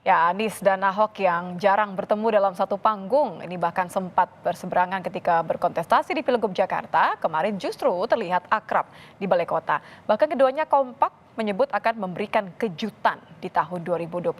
Ya, Anies dan Ahok yang jarang bertemu dalam satu panggung, ini bahkan sempat berseberangan ketika berkontestasi di Pilgub Jakarta, kemarin justru terlihat akrab di Balai Kota. Bahkan keduanya kompak menyebut akan memberikan kejutan di tahun 2025.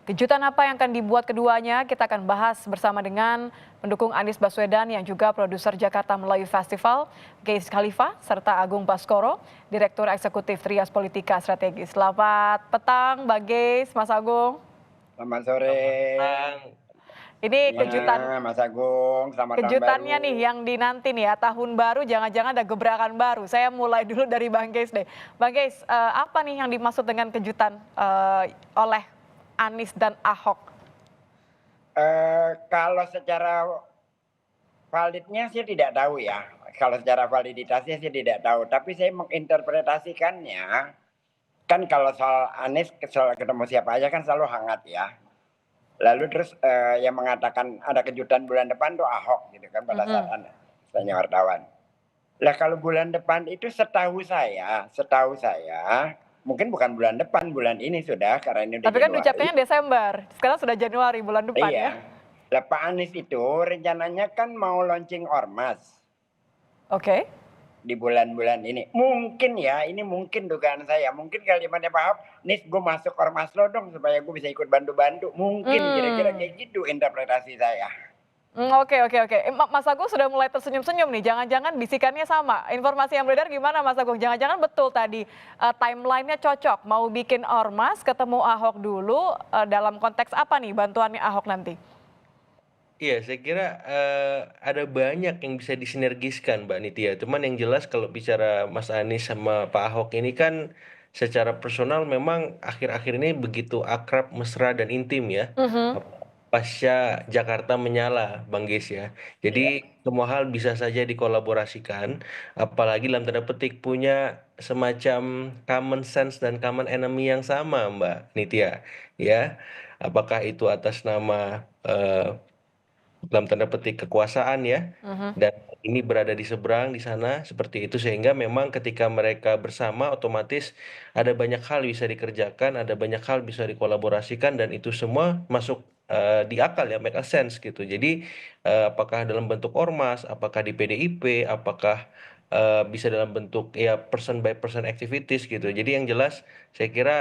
Kejutan apa yang akan dibuat keduanya? Kita akan bahas bersama dengan pendukung Anies Baswedan yang juga produser Jakarta Melayu Festival, Geis Khalifa, serta Agung Baskoro, Direktur Eksekutif Trias Politika Strategis. Selamat petang, Mbak Geis, Mas Agung. Selamat sore. Selamat petang. Ini Ya, Mas Agung, selamat tahun kejutannya nih baru. yang dinanti nih ya, tahun baru jangan-jangan ada gebrakan baru. Saya mulai dulu dari Bang Geis deh. Bang Geis, apa nih yang dimaksud dengan kejutan oleh Anies dan Ahok? Kalau secara validnya sih tidak tahu ya. Kalau secara validitasnya sih tidak tahu. Tapi saya menginterpretasikannya, kan kalau soal Anies, soal ketemu siapa aja kan selalu hangat ya. Lalu terus yang mengatakan ada kejutan bulan depan tuh Ahok gitu kan pada saat tanya wartawan. Lah kalau bulan depan itu setahu saya, mungkin bukan bulan depan, bulan ini sudah karena ini udah Tapi kan Januari. ucapnya Desember, sekarang sudah Januari, bulan depan ya. Iya. Lah Pak Anies itu rencananya kan mau launching ormas Oke. di bulan-bulan ini. Mungkin ya, ini mungkin dugaan saya. Mungkin kalimatnya Pak Ahok, Nis gue masuk ormas lo dong supaya gue bisa ikut bantu-bantu. Mungkin kira-kira kayak gitu interpretasi saya. Oke. Mas Agung sudah mulai tersenyum-senyum nih, jangan-jangan bisikannya sama. Informasi yang beredar gimana Mas Agung? Jangan-jangan betul tadi timelinenya cocok, mau bikin ormas, ketemu Ahok dulu, dalam konteks apa nih bantuannya Ahok nanti? Iya, saya kira ada banyak yang bisa disinergiskan, Mbak Nitya. Cuman yang jelas kalau bicara Mas Anies sama Pak Ahok ini kan secara personal memang akhir-akhir ini begitu akrab, mesra dan intim ya. Pasca Jakarta menyala, Bang Gis ya. Jadi semua hal bisa saja dikolaborasikan, apalagi dalam tanda petik punya semacam common sense dan common enemy yang sama, Mbak Nitya. Ya, apakah itu atas nama dalam tanda petik kekuasaan ya, dan ini berada di seberang di sana seperti itu sehingga memang ketika mereka bersama otomatis ada banyak hal bisa dikerjakan, ada banyak hal bisa dikolaborasikan dan itu semua masuk di akal ya, make a sense gitu. Jadi apakah dalam bentuk ormas, apakah di PDIP, apakah bisa dalam bentuk ya person by person activities gitu. Jadi yang jelas saya kira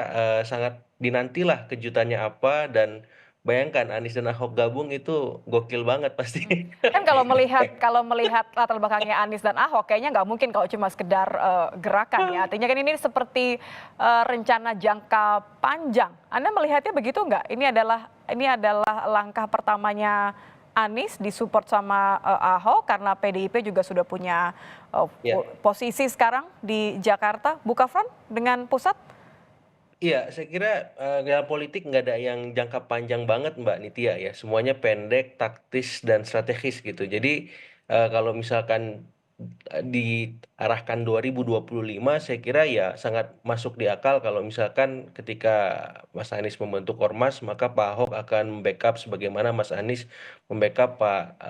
sangat dinantilah kejutannya apa dan bayangkan Anies dan Ahok gabung itu gokil banget pasti. Kan kalau melihat latar belakangnya Anies dan Ahok, kayaknya nggak mungkin kalau cuma sekedar gerakan ya. Artinya kan ini seperti rencana jangka panjang. Anda melihatnya begitu nggak? Ini adalah langkah pertamanya Anies disupport sama Ahok karena PDIP juga sudah punya Ya. posisi sekarang di Jakarta. Buka front dengan pusat? Iya, saya kira dalam politik nggak ada yang jangka panjang banget Mbak Nitya ya. Semuanya pendek, taktis, dan strategis gitu. Jadi kalau misalkan diarahkan 2025, saya kira ya sangat masuk di akal kalau misalkan ketika Mas Anies membentuk ormas, maka Pak Ahok akan membackup sebagaimana Mas Anies membackup Pak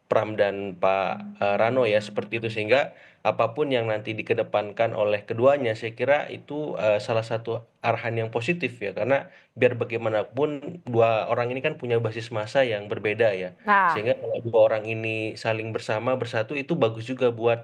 Pram dan Pak Rano ya seperti itu sehingga apapun yang nanti dikedepankan oleh keduanya, saya kira itu salah satu arahan yang positif ya, karena biar bagaimanapun dua orang ini kan punya basis massa yang berbeda ya, Nah, sehingga kalau dua orang ini saling bersama bersatu itu bagus juga buat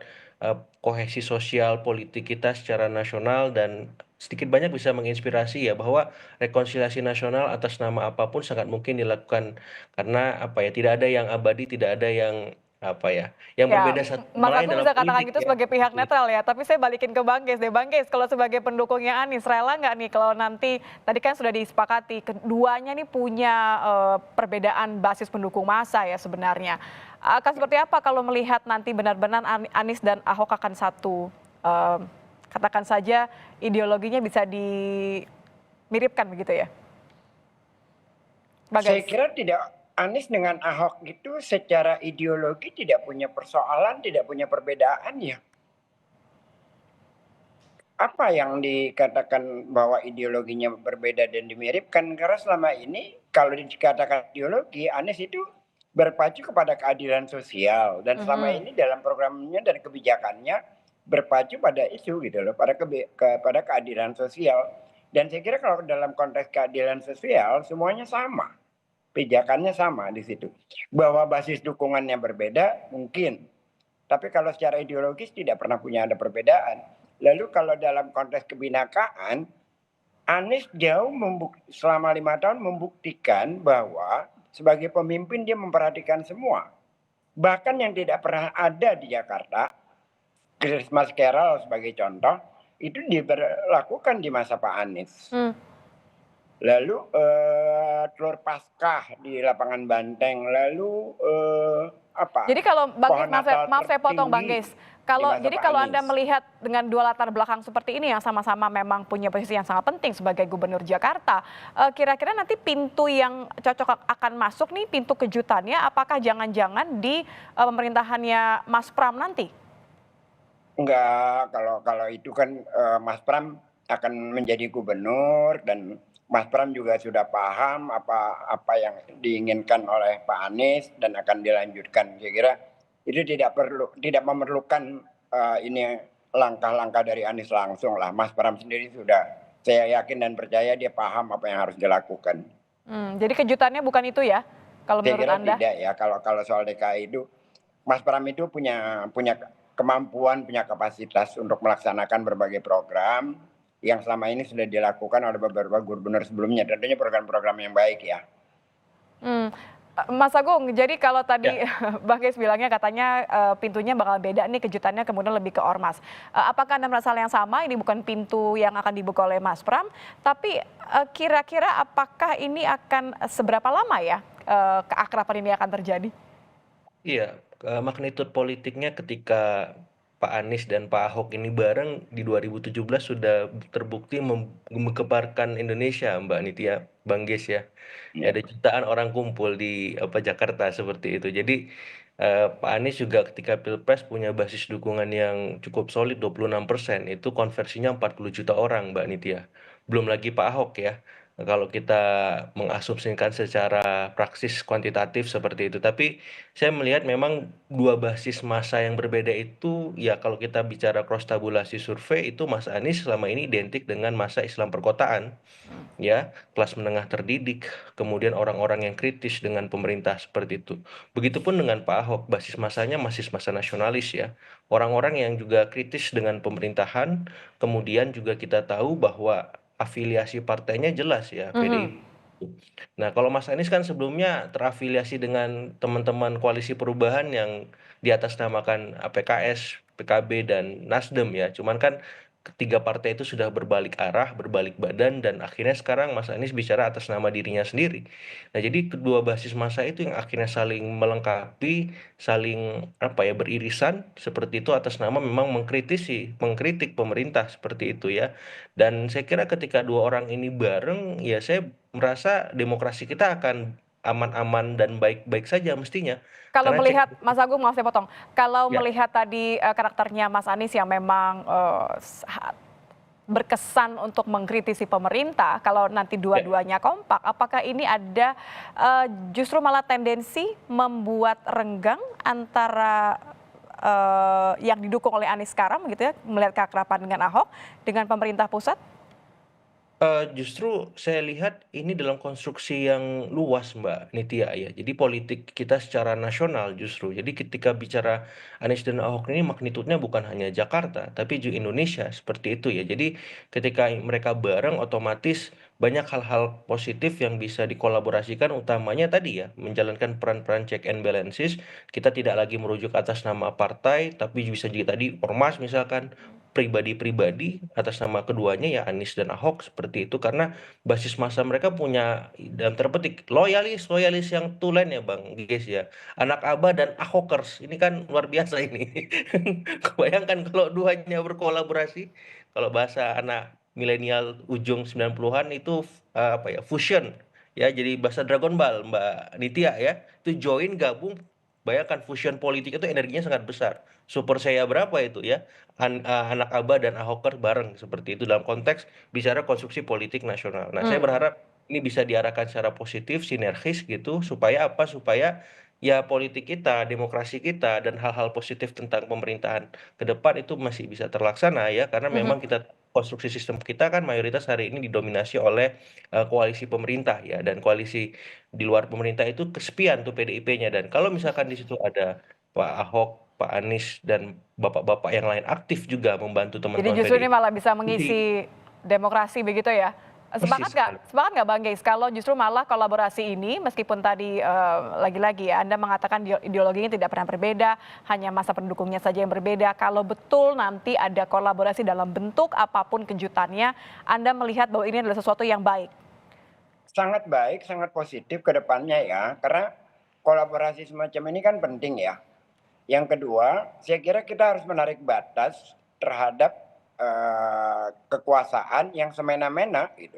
kohesi sosial politik kita secara nasional dan sedikit banyak bisa menginspirasi ya bahwa rekonsiliasi nasional atas nama apapun sangat mungkin dilakukan karena apa ya tidak ada yang abadi, tidak ada yang apa ya yang ya, berbeda satu Mas sama lain Agung dalam bisa katakan politik gitu ya. sebagai pihak netral ya, tapi saya balikin ke Bang Geis deh. Bang Geis, kalau sebagai pendukungnya Anies, rela nggak nih kalau nanti, tadi kan sudah disepakati, keduanya nih punya perbedaan basis pendukung massa ya sebenarnya. Akan seperti apa kalau melihat nanti benar-benar Anies dan Ahok akan satu, katakan saja ideologinya bisa dimiripkan begitu ya? Bang Saya Geis. kira tidak, Anies dengan Ahok itu secara ideologi tidak punya persoalan, tidak punya perbedaan ya. Apa yang dikatakan bahwa ideologinya berbeda dan dimiripkan? Karena selama ini kalau dikatakan ideologi, Anies itu berpacu kepada keadilan sosial dan selama ini dalam programnya dan kebijakannya berpacu pada isu gitu loh, pada keadilan sosial. Dan saya kira kalau dalam konteks keadilan sosial semuanya sama, pijakannya sama di situ. Bahwa basis dukungannya berbeda mungkin, tapi kalau secara ideologis tidak pernah punya ada perbedaan. Lalu kalau dalam konteks kebinakaan, Anies jauh selama 5 tahun membuktikan bahwa sebagai pemimpin dia memperhatikan semua. Bahkan yang tidak pernah ada di Jakarta, Christmas Carol sebagai contoh, itu diberlakukan di masa Pak Anies. Lalu telur Paskah di lapangan Banteng, lalu apa? Jadi kalau Bang Pohon Geis, maaf saya potong Bang tertinggi Geis. di masa Jadi Pak kalau Anies. Anda melihat dengan dua latar belakang seperti ini yang sama-sama memang punya posisi yang sangat penting sebagai gubernur Jakarta, kira-kira nanti pintu yang cocok akan masuk nih, pintu kejutannya, apakah jangan-jangan di pemerintahannya Mas Pram nanti? Enggak, kalau itu kan Mas Pram akan menjadi gubernur dan Mas Pram juga sudah paham apa yang diinginkan oleh Pak Anies dan akan dilanjutkan. Saya kira itu tidak memerlukan ini langkah-langkah dari Anies langsung lah. Mas Pram sendiri sudah, saya yakin dan percaya dia paham apa yang harus dilakukan. Jadi kejutannya bukan itu ya, kalau Saya menurut kira Anda? tidak ya. Kalau soal DKI itu, Mas Pram itu punya kemampuan, punya kapasitas untuk melaksanakan berbagai program yang selama ini sudah dilakukan oleh beberapa gubernur sebelumnya. Tentunya program-program yang baik ya. Mas Agung, jadi kalau tadi Ya. Bang Geis bilangnya katanya pintunya bakal beda nih, kejutannya kemudian lebih ke ormas. Apakah Anda merasa hal yang sama? Ini bukan pintu yang akan dibuka oleh Mas Pram, tapi kira-kira apakah ini akan seberapa lama ya keakraban ini akan terjadi? Iya, magnitude politiknya ketika Pak Anies dan Pak Ahok ini bareng di 2017 sudah terbukti menggemparkan Indonesia, Mbak Nitya, Bang Geis ya. Ya. Ada jutaan orang kumpul di Jakarta seperti itu. Jadi Pak Anies juga ketika Pilpres punya basis dukungan yang cukup solid 26%, itu konversinya 40 juta orang, Mbak Nitya. Belum lagi Pak Ahok ya. Kalau kita mengasumsikan secara praksis kuantitatif seperti itu. Tapi saya melihat memang dua basis massa yang berbeda itu, ya kalau kita bicara cross tabulasi survei, itu Mas Anies selama ini identik dengan masa Islam perkotaan, ya, kelas menengah terdidik, kemudian orang-orang yang kritis dengan pemerintah seperti itu. Begitupun dengan Pak Ahok, basis masanya masih masa nasionalis ya, orang-orang yang juga kritis dengan pemerintahan, kemudian juga kita tahu bahwa afiliasi partainya jelas ya, PDIP. Nah, kalau Mas Anies kan sebelumnya terafiliasi dengan teman-teman koalisi perubahan yang diatasnamakan PKS, PKB, dan Nasdem ya. Cuman kan ketiga partai itu sudah berbalik arah, berbalik badan, dan akhirnya sekarang Mas Anies bicara atas nama dirinya sendiri. Nah, jadi kedua basis massa itu yang akhirnya saling melengkapi, saling beririsan seperti itu atas nama memang mengkritik pemerintah seperti itu ya. Dan saya kira ketika dua orang ini bareng, ya saya merasa demokrasi kita akan aman-aman dan baik-baik saja mestinya. Kalau Karena melihat Mas Agung, maaf saya potong. Kalau ya, melihat tadi karakternya Mas Anies yang memang berkesan untuk mengkritisi pemerintah, kalau nanti ya. dua-duanya kompak, apakah ini ada justru malah tendensi membuat renggang antara yang didukung oleh Anies sekarang, gitu ya, melihat keakraban dengan Ahok dengan pemerintah pusat? Justru saya lihat ini dalam konstruksi yang luas, Mbak Nitya ya. Jadi politik kita secara nasional justru. Jadi ketika bicara Anies dan Ahok ini magnitudenya bukan hanya Jakarta, tapi juga Indonesia seperti itu ya. Jadi ketika mereka bareng otomatis banyak hal-hal positif yang bisa dikolaborasikan, utamanya tadi ya menjalankan peran-peran check and balances. Kita tidak lagi merujuk atas nama partai, tapi bisa juga tadi ormas misalkan, pribadi-pribadi atas nama keduanya ya Anies dan Ahok seperti itu, karena basis massa mereka punya dalam terpetik loyalis yang tulen ya Bang Geis ya, anak Abah dan Ahokers ini kan luar biasa ini. Kebayangkan kalau duanya berkolaborasi, kalau bahasa anak milenial ujung 90-an itu fusion ya, jadi bahasa Dragon Ball Mbak Nitya ya, itu join gabung. Bayangkan fusion politik itu energinya sangat besar. Super saya berapa itu ya? Anak Abah dan Ahoker bareng seperti itu dalam konteks bicara konstruksi politik nasional. Nah, saya Hmm. berharap ini bisa diarahkan secara positif, sinergis gitu, supaya apa? Supaya ya politik kita, demokrasi kita, dan hal-hal positif tentang pemerintahan ke depan itu masih bisa terlaksana ya, karena memang kita konstruksi sistem kita kan mayoritas hari ini didominasi oleh koalisi pemerintah ya, dan koalisi di luar pemerintah itu kesepian tuh PDIP-nya, dan kalau misalkan di situ ada Pak Ahok, Pak Anies dan bapak-bapak yang lain aktif juga membantu Jadi teman-teman justru ini PDIP. malah bisa Jadi mengisi demokrasi begitu ya? persis Sepakat nggak? sekali. Sepakat nggak Bang Geis? Kalau justru malah kolaborasi ini, meskipun tadi lagi-lagi ya Anda mengatakan ideologinya tidak pernah berbeda, hanya masa pendukungnya saja yang berbeda. Kalau betul nanti ada kolaborasi dalam bentuk apapun kejutannya, Anda melihat bahwa ini adalah sesuatu yang baik. Sangat baik, sangat positif ke depannya ya, karena kolaborasi semacam ini kan penting ya. Yang kedua, saya kira kita harus menarik batas terhadap kekuasaan yang semena-mena gitu.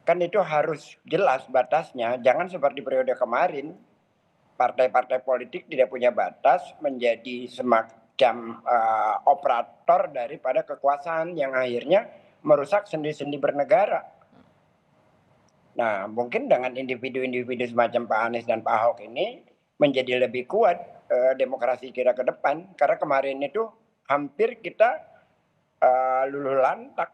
Kan itu harus jelas batasnya, jangan seperti periode kemarin, partai-partai politik tidak punya batas menjadi semacam operator daripada kekuasaan yang akhirnya merusak sendi-sendi bernegara. Nah, mungkin dengan individu-individu semacam Pak Anies dan Pak Ahok ini menjadi lebih kuat demokrasi kita ke depan, karena kemarin itu hampir kita luluh lantak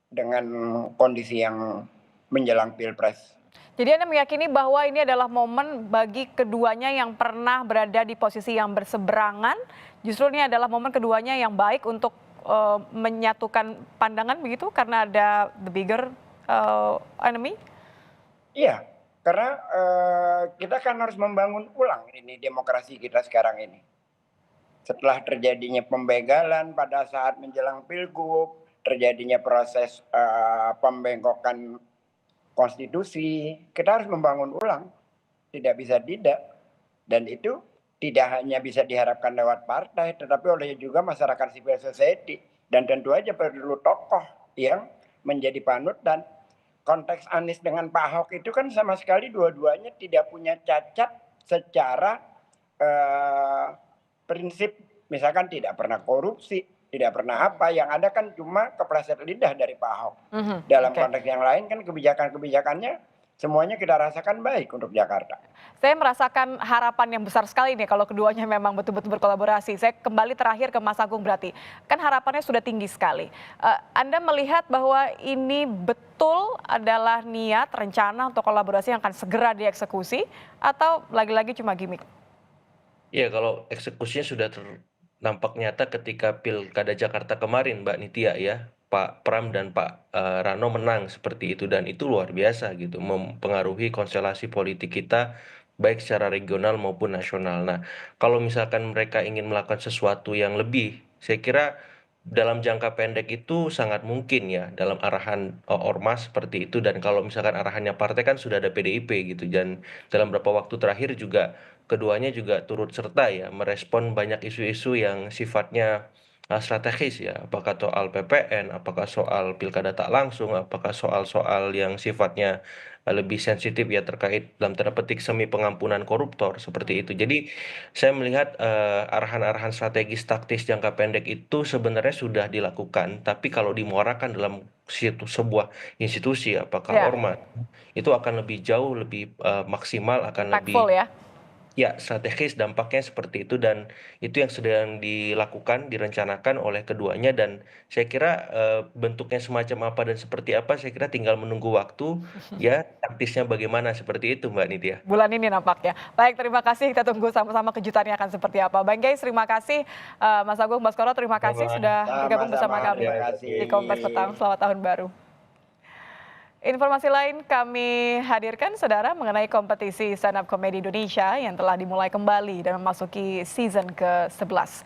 dengan kondisi yang menjelang Pilpres. Jadi Anda meyakini bahwa ini adalah momen bagi keduanya yang pernah berada di posisi yang berseberangan, justru ini adalah momen keduanya yang baik untuk menyatukan pandangan begitu karena ada the bigger enemy? Iya, karena kita kan harus membangun ulang ini demokrasi kita sekarang ini. Setelah terjadinya pembegalan pada saat menjelang pilgub, terjadinya proses pembengkokan konstitusi, kita harus membangun ulang, tidak bisa tidak. Dan itu tidak hanya bisa diharapkan lewat partai, tetapi oleh juga masyarakat civil society. Dan tentu aja perlu tokoh yang menjadi panutan. Konteks Anies dengan Pak Ahok itu kan sama sekali dua-duanya tidak punya cacat secara prinsip, misalkan tidak pernah korupsi, tidak pernah apa, yang ada kan cuma kepleset lidah dari Pak Ahok. Dalam konteks yang lain kan kebijakan-kebijakannya semuanya kita rasakan baik untuk Jakarta. Saya merasakan harapan yang besar sekali nih kalau keduanya memang betul-betul berkolaborasi. Saya kembali terakhir ke Mas Agung berarti. Kan harapannya sudah tinggi sekali. Anda melihat bahwa ini betul adalah niat, rencana untuk kolaborasi yang akan segera dieksekusi atau lagi-lagi cuma gimmick? Ya, kalau eksekusinya sudah nampak nyata ketika Pilkada Jakarta kemarin, Mbak Nitya ya, Pak Pram dan Pak Rano menang seperti itu, dan itu luar biasa gitu, mempengaruhi konstelasi politik kita baik secara regional maupun nasional. Nah, kalau misalkan mereka ingin melakukan sesuatu yang lebih, saya kira dalam jangka pendek itu sangat mungkin ya dalam arahan ormas seperti itu, dan kalau misalkan arahannya partai kan sudah ada PDIP gitu, dan dalam beberapa waktu terakhir juga keduanya juga turut serta ya merespon banyak isu-isu yang sifatnya strategis ya, apakah soal PPN, apakah soal pilkada tak langsung, apakah soal-soal yang sifatnya lebih sensitif ya terkait dalam tanda petik semi pengampunan koruptor seperti itu. Jadi saya melihat arahan-arahan strategis taktis jangka pendek itu sebenarnya sudah dilakukan, tapi kalau dimuarakan dalam sebuah institusi, apakah Ya, ormas, itu akan lebih jauh lebih maksimal, akan impactful lebih ya. ya strategis dampaknya seperti itu, dan itu yang sedang dilakukan, direncanakan oleh keduanya, dan saya kira bentuknya semacam apa dan seperti apa saya kira tinggal menunggu waktu ya, taktisnya bagaimana seperti itu Mbak Nitya. Bulan ini nampaknya. Baik, terima kasih. Kita tunggu sama-sama kejutannya akan seperti apa. Bang Geis, terima kasih. Mas Agung, Mas Koro, terima kasih sudah bergabung bersama Sama-sama, kami terima di Kompas Petang. kasih. Selamat tahun baru. Informasi lain kami hadirkan, saudara, mengenai kompetisi stand up comedy Indonesia yang telah dimulai kembali dan memasuki season ke-11.